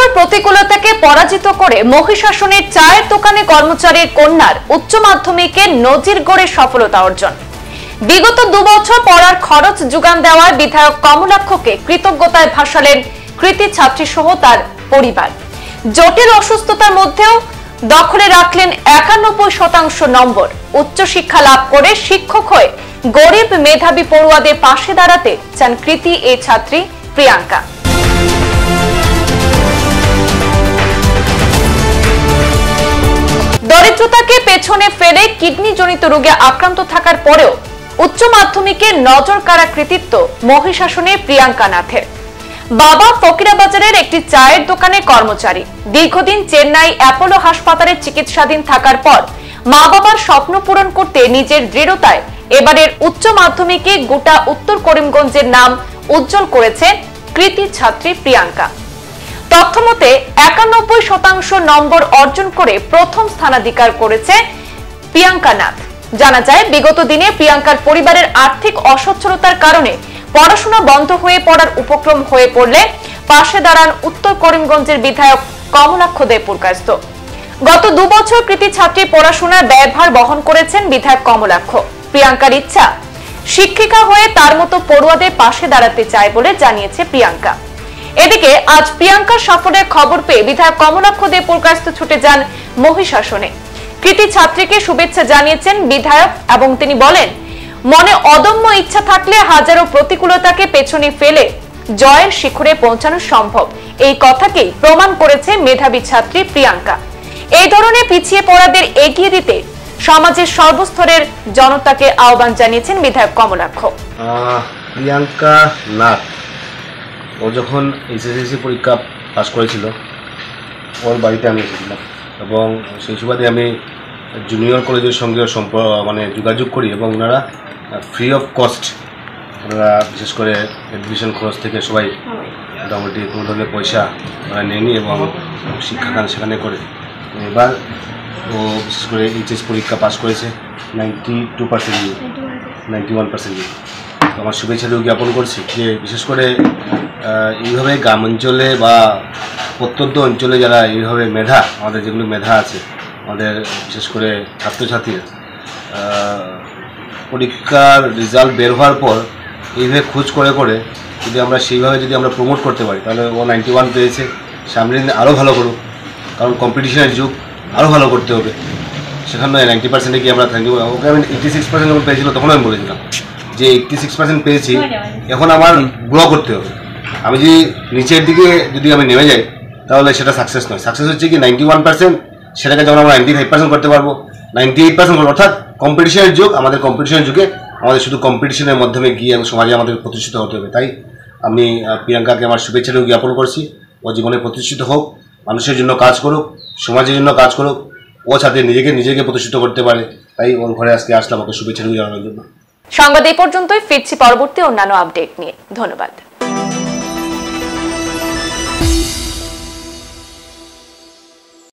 হাজারো প্রতিকূলতাকে পরাজিত করে মহিষাসনের চায়ের দোকানে কর্মচারীর কন্যার উচ্চ মাধ্যমিকে নজির গড়ে সফলতা অর্জন। বিগত 2 বছর পড়ার খরচ যোগান দেওয়ায় বিধায়ক কমলাক্ষকে কৃতজ্ঞতায় ভাসালেন কৃতি ছাত্রী সহ তার পরিবার। জটিল অসুস্থতার মধ্যেও দখলে রাখলেন 91% নম্বর। উচ্চশিক্ষা লাভ করে শিক্ষক হয়ে গরিব মেধাবী পড়ুয়াদের পাশে দাঁড়াতে চান কৃতি এই ছাত্রী প্রিয়াঙ্কা। দরিদ্রতাকে পেছনে ফেলে কিডনি জনিত রোগে আক্রান্ত থাকার পরেও উচ্চ মাধ্যমিকে নজর কাড়া কৃতিত্ব মহিষাসনের প্রিয়াঙ্কা নাথের। বাবা ফকিরাবাজারের একটি চায়ের দোকানে কর্মচারী। দীর্ঘদিন চেন্নাই অ্যাপোলো হাসপাতালে চিকিৎসাধীন থাকার পর মা বাবার স্বপ্ন পূরণ করতে নিজের দৃঢ়তায় এবারের উচ্চ মাধ্যমিকে গোটা উত্তর করিমগঞ্জের নাম উজ্জ্বল করেছে কৃতি ছাত্রী প্রিয়াঙ্কা। তথ্যমতে 91% নম্বর অর্জন করে প্রথম স্থানাধিকার করেছে প্রিয়াঙ্কা নাথ। জানা যায়, বিগত দিনে প্রিয়াঙ্কার পরিবারের আর্থিক অসচ্ছলতার কারণে পড়াশোনা বন্ধ হয়ে পড়ার উপক্রম হয়ে পড়লে পাশে দাঁড়ান উত্তর করিমগঞ্জের বিধায়ক কমলাক্ষ দেবপুরকায়স্থ। গত 2 বছর কৃতি ছাত্রী পড়াশোনার ব্যয়ভার বহন করেছেন বিধায়ক কমলাক্ষ। প্রিয়াঙ্কার ইচ্ছা, শিক্ষিকা হয়ে তার মতো পড়ুয়াদের পাশে দাঁড়াতে চায় বলে জানিয়েছে প্রিয়াঙ্কা। এদিকে আজ প্রিয়াঙ্কার সাফল্যের খবর পেয়ে বিধায়ক কমলাক্ষ দেবপুরকায়স্থ ছুটে যান মহিষাসনে। কৃতি ছাত্রীকে শুভেচ্ছা জানিয়েছেন বিধায়ক এবং তিনি বলেন, মনে অদম্য ইচ্ছা থাকলে হাজারো প্রতিকূলতাকে পেছনে ফেলে জয়ের শিখরে পৌঁছানো সম্ভব। এই কথাকেই প্রমাণ করেছে মেধাবী ছাত্রী প্রিয়াঙ্কা। এই ধরনের পিছিয়ে পড়াদের এগিয়ে দিতে সমাজের সর্বস্তরের জনতাকে আহ্বান জানিয়েছেন বিধায়ক কমলাক্ষ। প্রিয়াঙ্কা নাথ ও যখন এসএসসি পরীক্ষা পাস করেছিল, ওর বাড়িতে আমি এসেছিলাম এবং সেই সুবাদে আমি জুনিয়র কলেজের সঙ্গে যোগাযোগ করি এবং ওনারা ফ্রি অফ কস্ট, ওনারা বিশেষ করে অ্যাডমিশন খরচ থেকে সবাই মোটামুটি কোনো ধরনের পয়সা ওরা নেয়নি এবং শিক্ষাদান সেখানে করে। এবার ও বিশেষ করে এইচএস পরীক্ষা পাস করেছে 91%। আমার শুভেচ্ছা জ্ঞাপন করছি যে বিশেষ করে এইভাবে গ্রাম অঞ্চলে বা প্রত্যন্ত অঞ্চলে যারা এইভাবে আমাদের যেগুলো মেধা আছে, আমাদের বিশেষ করে ছাত্রছাত্রীরা পরীক্ষার রেজাল্ট বের হওয়ার পর এইভাবে খোঁজ করে যদি আমরা সেইভাবে প্রমোট করতে পারি, তাহলে ও 91 পেয়েছে, সামনের দিন আরও ভালো করুক, কারণ কম্পিটিশনের যুগ, আরও ভালো করতে হবে। সেখানে 90%-এ কি আমরা থাকি? ওকে আমি 86% যখন পেয়েছিল তখন আমি বলেছিলাম যে 86% পেয়েছি, এখন আমার গ্রো করতে হবে। আমি যদি নিচের দিকে আমি নেমে যাই তাহলে সেটা সাকসেস নয়। সাকসেস হচ্ছে কি 91%, সেটাকে যখন আমরা 95% করতে পারবো, 98% করবো, অর্থাৎ কম্পিটিশনের যুগ। আমাদের কম্পিটিশনের যুগে আমাদের শুধু কম্পিটিশনের মাধ্যমে গিয়ে সমাজে আমাদের প্রতিষ্ঠিত হতে হবে। তাই আমি প্রিয়াঙ্কাকে আমার শুভেচ্ছা জ্ঞাপন করছি। ও জীবনে প্রতিষ্ঠিত হোক, মানুষের জন্য কাজ করুক, সমাজের জন্য কাজ করুক, ও যাতে নিজেকে প্রতিষ্ঠিত করতে পারে। তাই ওর ঘরে আজকে আসলাম ওকে শুভেচ্ছা জানানোর জন্য। সংবাদ এই পর্যন্তই, ফিরছি পরবর্তী অন্যান্য আপডেট নিয়ে। ধন্যবাদ।